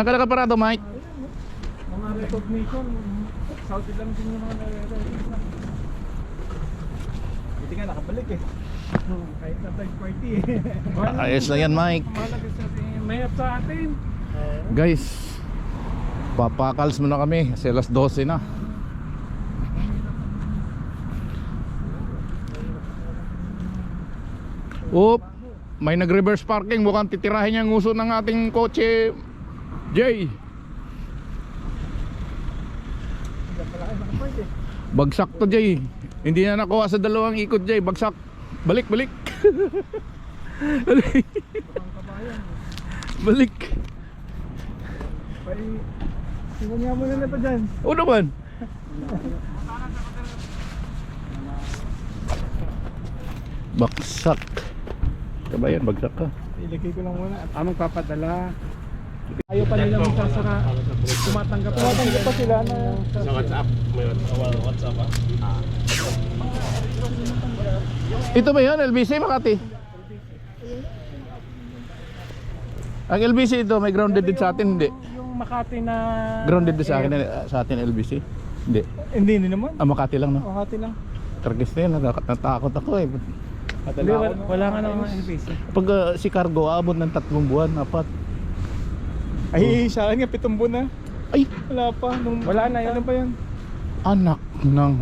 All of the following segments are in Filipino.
Saan ka nakaparado, Mike? Mga recognition, Saudi lang din yung mga nare-recognition. Hindi nga nakabalik eh. Kahit na third party eh. Ayos na yan, Mike. Mahalaga sa mayap sa atin. Guys, papakals muna kami kasi alas 12 na. Oop, may nag-reverse parking. Mukhang titirahin yung uso ng ating kotse, Jay. Bagsak to, Jay. Hindi na nakuha sa dalawang ikot, Jay. Bagsak. Balik, balik. Balik. Balik. Tingnan nga muna na ito dyan. O naman. Bagsak. Kabayan, bagsak ka. Ilagay ko lang muna. Magpapadala. Ayaw pa nila magsasara. Tumatanggap pa sila na Sa WhatsApp. May WhatsApp ah. Ito ba yun? LBC Makati? Ang LBC ito, may grounded din sa atin, hindi? yung Makati na Grounded din sa akin, sa atin LBC? Hindi. Hindi naman. Makati lang, no? Makati lang. Targis na yun, natakot ako eh. Hindi, wala nga naman LBC. Pag si cargo, aabot ng 3 buwan, 4. Ay, sa akin nga 7 buwan na. Ay! Wala pa. Wala na yun. Ano pa yun? Anak ng...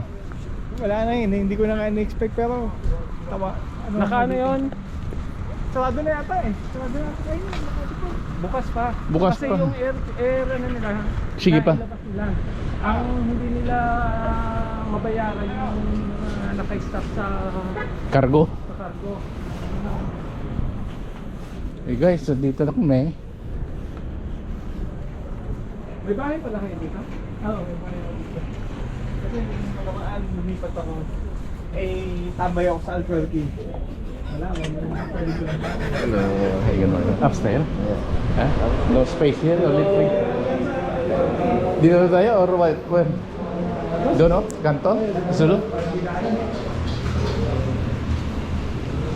Wala na yun. Hindi ko na nga in-expect pero tawa. Naka ano yun? Sarado na yata eh. Sarado na yata kayo. Bukas pa. Bukas kasi pa. Yung air ano nila. Sige pa. nailabas nila. Ang hindi nila mabayaran yung naka-stop sa Cargo? cargo. Eh guys, so dito na kami. May bahay pala kayo dito? Oo, may bahay ako dito. Kasi nung malamaan, lumipat ako. Eh, tambay ako sa Albuquerque. Wala, Hello, hey, good morning. Upstairs? Yeah. Huh? No space here, only free. Dito na tayo or what? Where? Doon o? Kanto? Sulod?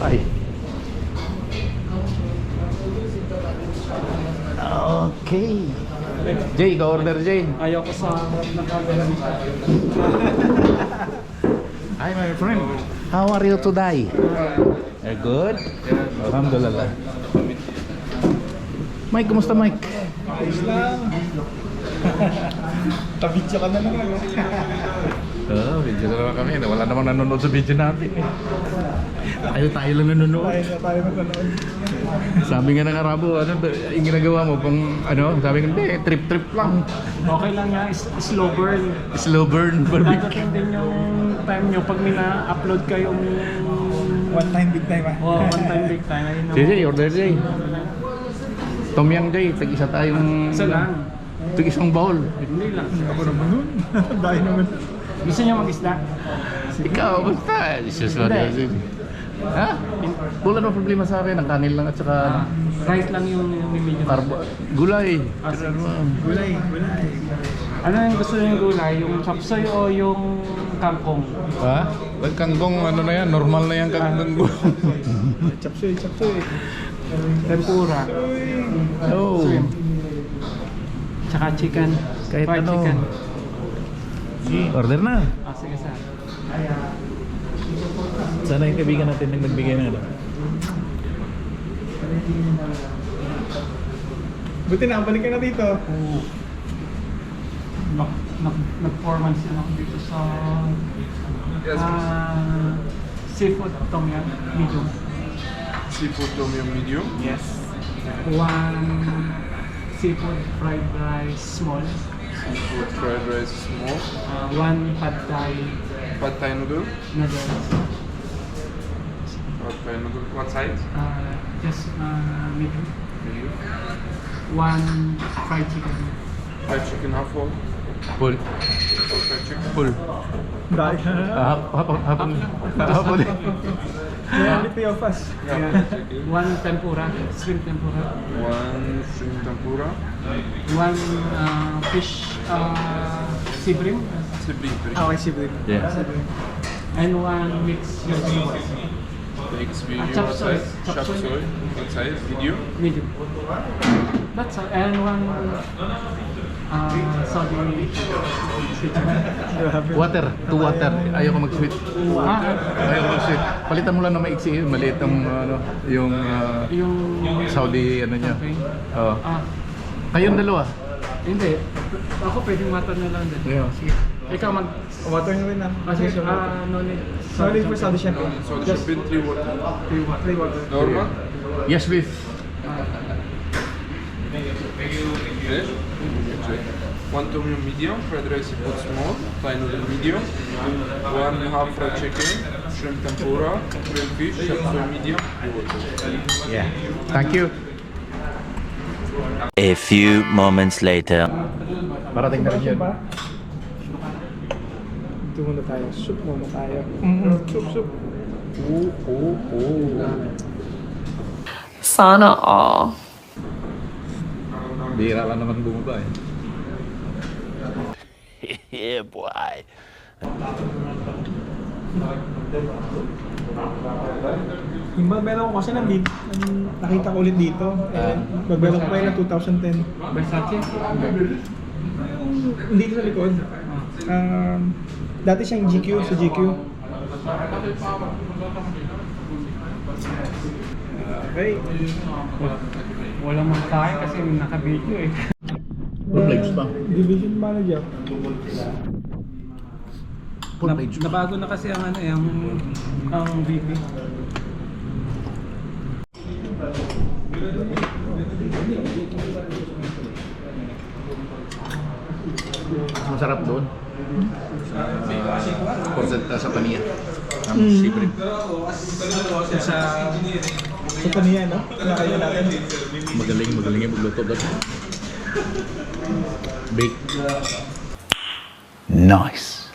Ay. Okay. Jay, ka-order Jay. Ayaw ko sa nakagala. Hi my friend. How are you today? You're good? Alhamdulillah. Mike, kumusta Mike? Ayos lang. Kabidyo ka na naman. Video na naman kami. Wala namang nanonood sa video natin eh. Tayo lang nanonood. Tayo nanonood. Sabi nga ng Arabo, ano yung ginagawa mo? Kung ano, sabi nga, hindi, trip lang. Okay lang nga, slow burn. Slow burn barbecue. Dadating din yung time nyo pag mina-upload kayong one time big time ah. Oh, one time big time. Ayun naman. Jay, order Jay. Tom Yang Jay, tag-isa tayong... Isa lang. Tag-isang bowl. Hindi lang. Ako naman nun. Dahil naman. Gusto nyo mag-isda? Ikaw, basta. Jesus, what is it? Ha? Wala naman problema sa akin. Ang kanin lang at saka... Rice lang yung medyo. Gulay. Gulay. Ano yung gusto nyo yung gulay? Yung chapsoy o yung kangkong? Ha? Well, kangkong, ano na yan? Normal na yan kangkong. Chapsoy. Tempura. Oh. Tsaka chicken. Kahit fried ano. chicken. Order na. Sige sir. Sana yung kaibigan natin nang nagbigay ng ano. Buti nakabalik ka na dito. Nag-performance yan ako dito sa seafood tom yum medium. Seafood tom yum medium. Yes. One seafood fried rice small. Seafood fried rice small. One pad thai Pad Thai noodle. noodles. Pad Thai noodle. What size? Just medium. Medium. One fried chicken. Fried chicken half full. Full. Fried chicken. Full. Dahil Hapon. quality of us. Yeah, fried chicken. One tempura, shrimp tempura. One shrimp tempura. One fish sibrim. Sibling. Okay, sibrim. Yeah. And one mixed vegetable. Next video, chop what suey. size? Chop Chop suey. suey. What size? Medium? Medium. That's all. And one Saudi Water, to water. Ayoko mag-sweet. Ah, Ayoko mag-sweet. Palitan mo lang na maiksi, maliit ang yung yung Saudi ano niya. Okay. Oo. Ah, Kayong dalawa. hindi. Ako pwedeng matter na lang din. Yeah. Sige. Ikaw mag... Water nyo rin na. Kasi, no need. Sorry for Saudi champagne. So Just- champagne 3 water. Plain water. Normal? Yes, please. Fresh? Okay. One tom yum medium, fried rice pot small, Thai noodle medium, 1.5 fried chicken, shrimp tempura, grilled fish, chop suey medium, water. Yeah. Thank you. A few moments later. Parating na rin yun. Ito muna tayo. Soup muna tayo. Soup. Sana all. Bira lang naman bumaba eh. Yeah, boy. Yung magbelo ko kasi nakita ko ulit dito. Magbelo ko pa yun ng 2010. Versace? Yung dito sa likod. Dati siyang GQ, sa GQ. Okay. Walang magkain kasi naka-video eh. Full legs pa. Division manager. Full legs. Nabago na kasi ang ano ang VP. Masarap doon. Porcenta sa paniya. Ang secret. Sa paniya, no? Nakaya natin. Magaling yung magluto doon. Bake. Nice.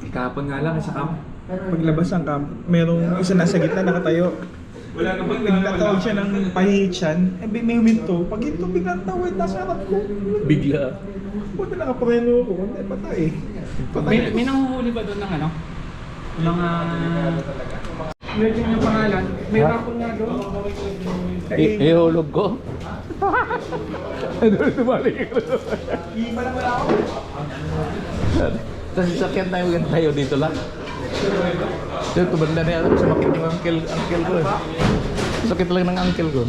Kahapon nga lang sa camp. Paglabas ng camp, merong isa nasa gitna nakatayo. Nagtatawag siya ng pahihichan. May huminto. Pag ito biglang tawid, nasa harap ko. Bigla. Buti nakapreno ako. Hindi, patay. May nanguhuli ba doon ng ano? Mga... Medyo yung pangalan. May rapon nga doon. Ihulog ko. Ano tumali ko? Iba lang wala ako. Tapos sasakyan tayo dito lang. So, tumanda na yan. Sumakit yung uncle ko eh. Sakit lang ng uncle ko.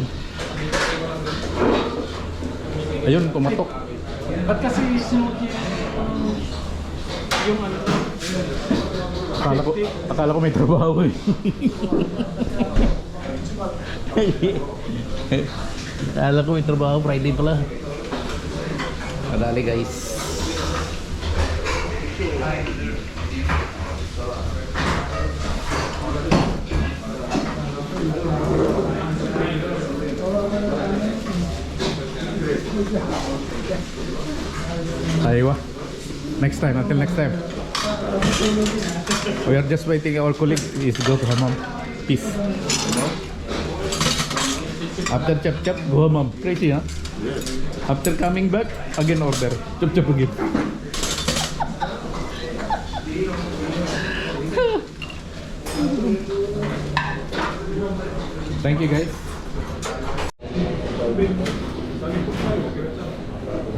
Ayun, pumatok. Ba't kasi sinuot yung ano? Akala ko may trabaho eh. Akala ko may trabaho, Friday pala. Madali guys. Aywa. Next time, until next time. We are just waiting. Our colleague is go to hammam. Peace. After chap, go hammam. Crazy, huh? After coming back, again order. Chap again. Thank you guys.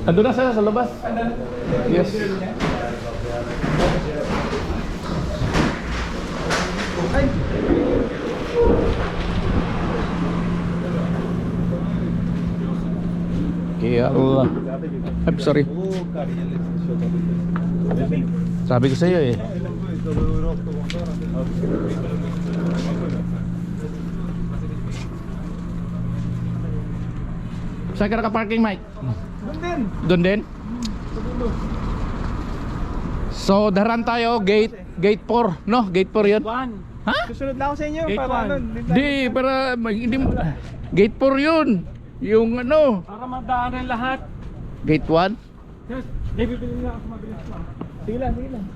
Ando na sa labas. Yes. Ya Allah. I'm sorry. Sabi ko sa iyo eh. Saan ka naka-parking, Mike? Doon din? So, daran tayo, gate 4, no? Gate 4 yun? Ha? Susunod lang ako sa inyo. Gate Para one. ano. Hindi mo... Gate 4 yun. Yung ano? Para magdaanan lahat. Gate 1? Yes, may bibili na ako mabilis lang. Sige lang.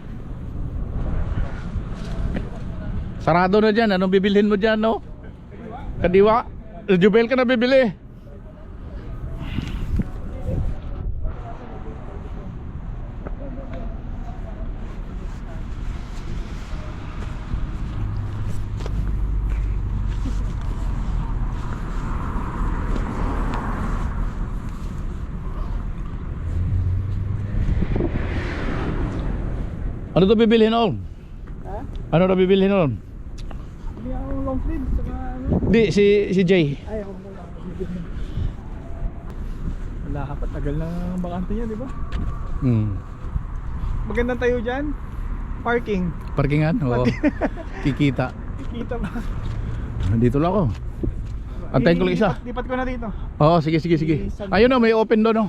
Sarado na dyan. Anong bibilhin mo dyan, no? Kadiwa? Jubel ka na bibili. Ano to bibilhin on? Ha? Ano to bibilhin on? Hindi ako long sleeve. Saka ano. Di, si Jay. Ay, ako muna. Wala ka pa. Tagal na ang bakante niya, di ba? Magandang tayo dyan. Parking. Parkingan? Oo. Kikita. Kita ba? Dito lang ako. Antayin ko lang isa. Lipat ko na dito. Oo, sige. Ayun na, may open doon, no?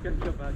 Sikat ka ba?